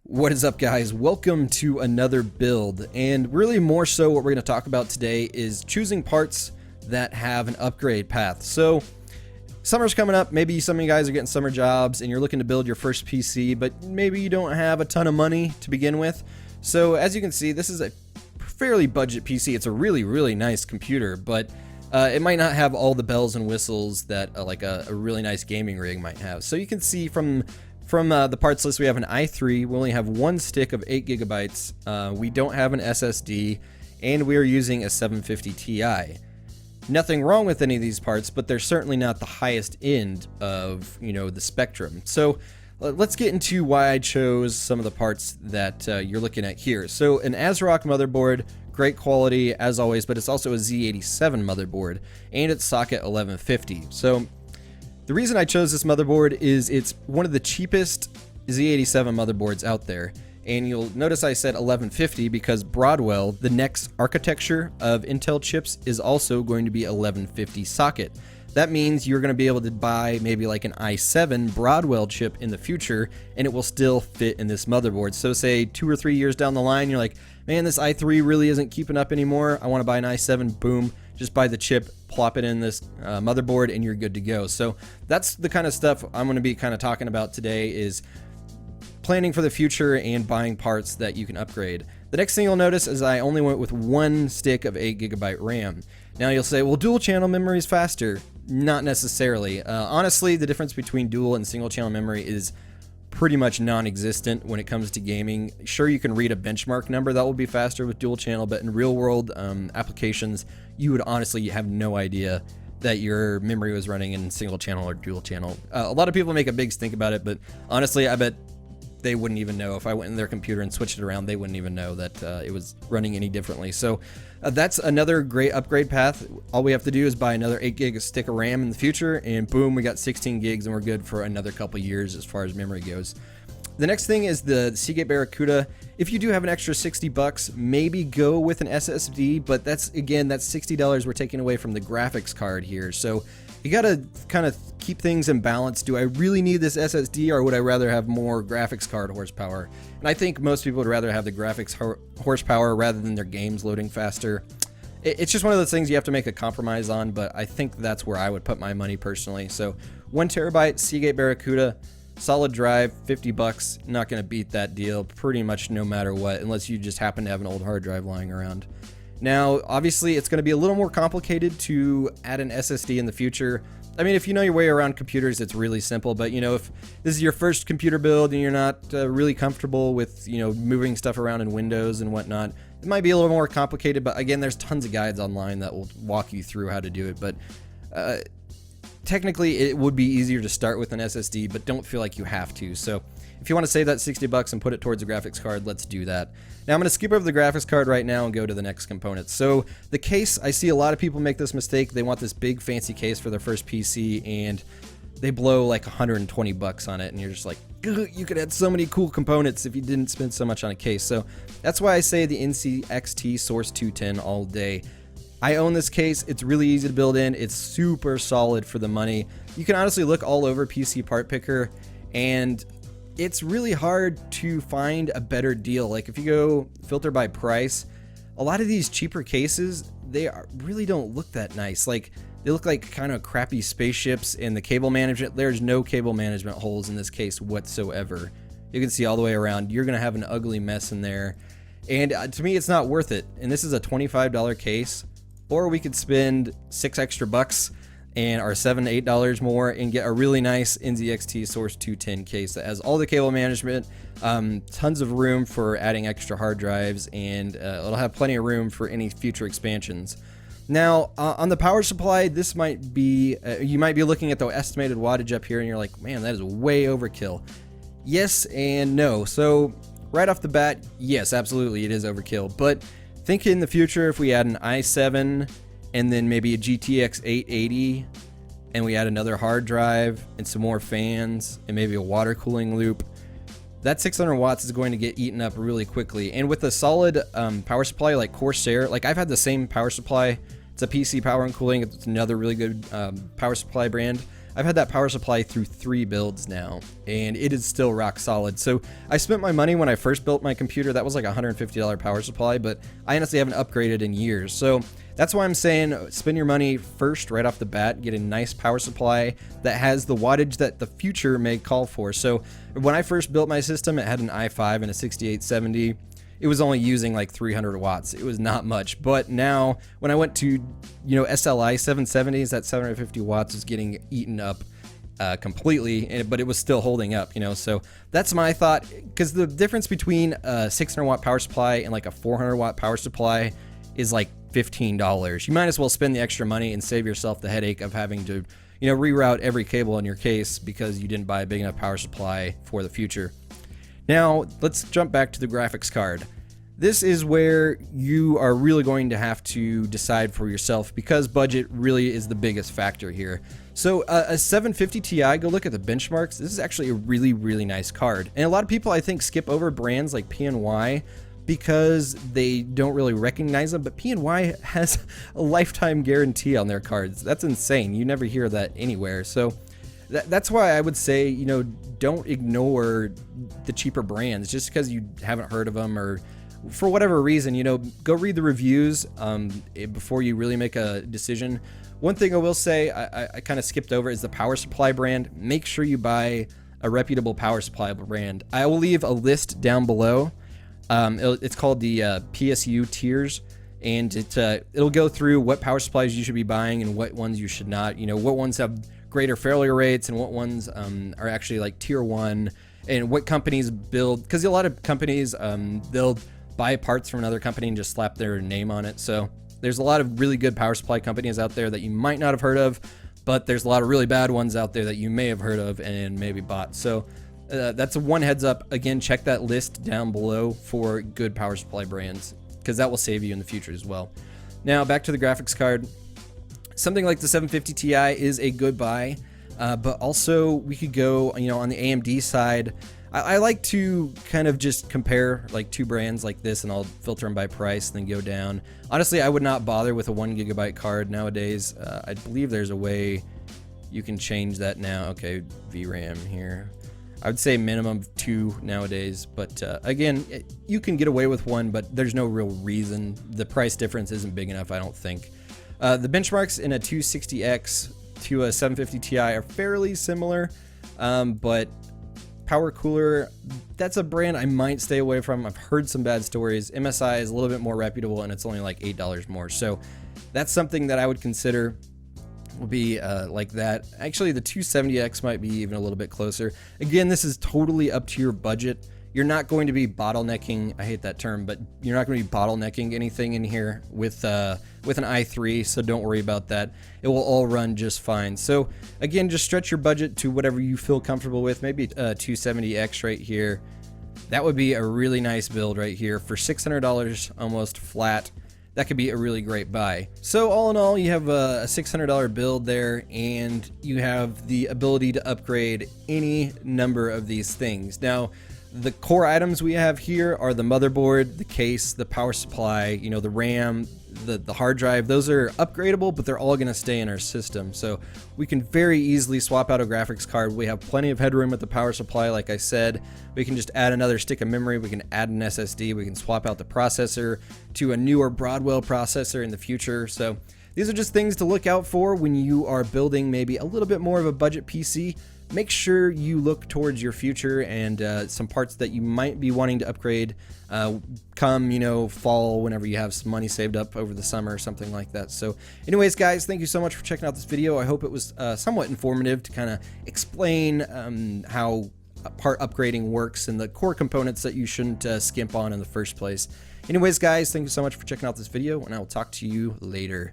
What is up, guys? Welcome to another build, and really more so what we're going to talk about today is choosing parts that have an upgrade path. So summer's coming up. Maybe some of you guys are getting summer jobs and you're looking to build your first PC, but maybe you don't have a ton of money to begin with. So as you can see, this is a fairly budget PC. It's a really nice computer, but it might not have all the bells and whistles that like a really nice gaming rig might have. So you can see from the parts list, we have an i3. We only have one stick of 8 gigabytes. We don't have an SSD, and we are using a 750 Ti. Nothing wrong with any of these parts, but they're certainly not the highest end of, the spectrum. So let's get into why I chose some of the parts that you're looking at here. So an ASRock motherboard, great quality as always, but it's also a Z87 motherboard, and it's socket 1150. So the reason I chose this motherboard is it's one of the cheapest Z87 motherboards out there. And you'll notice I said 1150 because Broadwell, the next architecture of Intel chips, is also going to be 1150 socket. That means you're going to be able to buy maybe like an i7 Broadwell chip in the future, and it will still fit in this motherboard. So say 2 or 3 years down the line, you're like, man, this i3 really isn't keeping up anymore. I want to buy an i7, boom, just buy the chip, plop it in this motherboard, and you're good to go. So that's the kind of stuff I'm going to be kind of talking about today, is planning for the future and buying parts that you can upgrade. The next thing you'll notice is I only went with one stick of 8 gigabyte RAM. Now you'll say, well, dual channel memory is faster. Not necessarily. Honestly, the difference between dual and single channel memory is pretty much non-existent when it comes to gaming. Sure, you can read a benchmark number that will be faster with dual channel, but in real world applications, you would honestly have no idea that your memory was running in single channel or dual channel. A lot of people make a big stink about it, but honestly, I bet they wouldn't even know. If I went in their computer and switched it around, they wouldn't even know that it was running any differently. So that's another great upgrade path. All we have to do is buy another 8 gig stick of RAM in the future, and boom, we got 16 gigs and we're good for another couple years as far as memory goes. The next thing is the Seagate Barracuda. If you do have an extra 60 bucks, maybe go with an SSD, but that's $60 we're taking away from the graphics card here. So you gotta kind of keep things in balance. Do I really need this SSD, or would I rather have more graphics card horsepower? And I think most people would rather have the graphics horsepower rather than their games loading faster. It's just one of those things you have to make a compromise on, but I think that's where I would put my money personally. So 1 terabyte Seagate Barracuda, solid drive, 50 bucks. Not gonna beat that deal pretty much no matter what, unless you just happen to have an old hard drive lying around. Now, obviously, it's going to be a little more complicated to add an SSD in the future. I mean, if you know your way around computers, it's really simple. But, if this is your first computer build and you're not really comfortable with, moving stuff around in Windows and whatnot, it might be a little more complicated. But again, there's tons of guides online that will walk you through how to do it. But technically, it would be easier to start with an SSD, but don't feel like you have to. So if you want to save that 60 bucks and put it towards a graphics card, let's do that. Now I'm going to skip over the graphics card right now and go to the next component. So the case, I see a lot of people make this mistake. They want this big fancy case for their first PC and they blow like 120 bucks on it, and you're just like, you could add so many cool components if you didn't spend so much on a case. So that's why I say the NCXT Source 210 all day. I own this case. It's really easy to build in. It's super solid for the money. You can honestly look all over PC Part Picker, and it's really hard to find a better deal. Like if you go filter by price, a lot of these cheaper cases, really don't look that nice. Like they look like kind of crappy spaceships, and the cable management, there's no cable management holes in this case whatsoever. You can see all the way around. You're going to have an ugly mess in there. And to me, it's not worth it. And this is a $25 case, or we could spend $6 extra and our $7 to $8 more and get a really nice NZXT Source 210 case that has all the cable management, tons of room for adding extra hard drives, and it'll have plenty of room for any future expansions. Now, on the power supply, this might be, you might be looking at the estimated wattage up here and you're like, man, that is way overkill. Yes and no. So right off the bat, yes, absolutely, it is overkill. But think in the future, if we add an i7 and then maybe a GTX 880, and we add another hard drive and some more fans and maybe a water cooling loop, that 600 watts is going to get eaten up really quickly. And with a solid power supply like Corsair, like I've had the same power supply. It's a PC Power and Cooling. It's another really good power supply brand. I've had that power supply through 3 builds now, and it is still rock solid. So I spent my money when I first built my computer. That was like a $150 power supply, but I honestly haven't upgraded in years. So that's why I'm saying spend your money first right off the bat, get a nice power supply that has the wattage that the future may call for. So when I first built my system, it had an i5 and a 6870. It was only using like 300 watts. It was not much. But now when I went to, SLI 770s, that 750 watts is getting eaten up completely, but it was still holding up, So that's my thought, because the difference between a 600 watt power supply and like a 400 watt power supply is like $15. You might as well spend the extra money and save yourself the headache of having to, reroute every cable in your case because you didn't buy a big enough power supply for the future. Now, let's jump back to the graphics card. This is where you are really going to have to decide for yourself, because budget really is the biggest factor here. So a 750 Ti, go look at the benchmarks. This is actually a really, really nice card. And a lot of people, I think, skip over brands like PNY because they don't really recognize them, but PNY has a lifetime guarantee on their cards. That's insane. You never hear that anywhere. So that's why I would say, don't ignore the cheaper brands just because you haven't heard of them or for whatever reason. Go read the reviews before you really make a decision. One thing I will say I kind of skipped over is the power supply brand. Make sure you buy a reputable power supply brand. I will leave a list down below. It's called the PSU tiers, and it'll go through what power supplies you should be buying and what ones you should not. What ones have greater failure rates and what ones are actually like tier 1, and what companies build, because a lot of companies they'll buy parts from another company and just slap their name on it. So there's a lot of really good power supply companies out there that you might not have heard of, but there's a lot of really bad ones out there that you may have heard of and maybe bought. So that's one heads up. Again, check that list down below for good power supply brands, because that will save you in the future as well. Now back to the graphics card. Something like the 750 Ti is a good buy, but also we could go, on the AMD side. I like to kind of just compare like 2 brands like this, and I'll filter them by price and then go down. Honestly, I would not bother with a 1 GB card nowadays. I believe there's a way you can change that now. Okay, VRAM here. I would say minimum 2 nowadays, but again, you can get away with 1, but there's no real reason. The price difference isn't big enough, I don't think. The benchmarks in a 260X to a 750 Ti are fairly similar, but Power Cooler, that's a brand I might stay away from. I've heard some bad stories. MSI is a little bit more reputable, and it's only like $8 more. So that's something that I would consider will be like that. Actually, the 270X might be even a little bit closer. Again, this is totally up to your budget. You're not going to be bottlenecking, I hate that term, but you're not going to be bottlenecking anything in here with an i3, so don't worry about that. It will all run just fine. So again, just stretch your budget to whatever you feel comfortable with. Maybe a 270X right here. That would be a really nice build right here for $600 almost flat. That could be a really great buy. So all in all, you have a $600 build there, and you have the ability to upgrade any number of these things. Now, the core items we have here are the motherboard, the case, the power supply, the RAM, the hard drive. Those are upgradable, but they're all going to stay in our system. So we can very easily swap out a graphics card. We have plenty of headroom with the power supply, like I said. We can just add another stick of memory. We can add an SSD. We can swap out the processor to a newer Broadwell processor in the future. So these are just things to look out for when you are building maybe a little bit more of a budget PC. Make sure you look towards your future and some parts that you might be wanting to upgrade come, fall, whenever you have some money saved up over the summer or something like that. So anyways, guys, thank you so much for checking out this video. I hope it was somewhat informative to kind of explain how part upgrading works and the core components that you shouldn't skimp on in the first place. Anyways, guys, thank you so much for checking out this video, and I will talk to you later.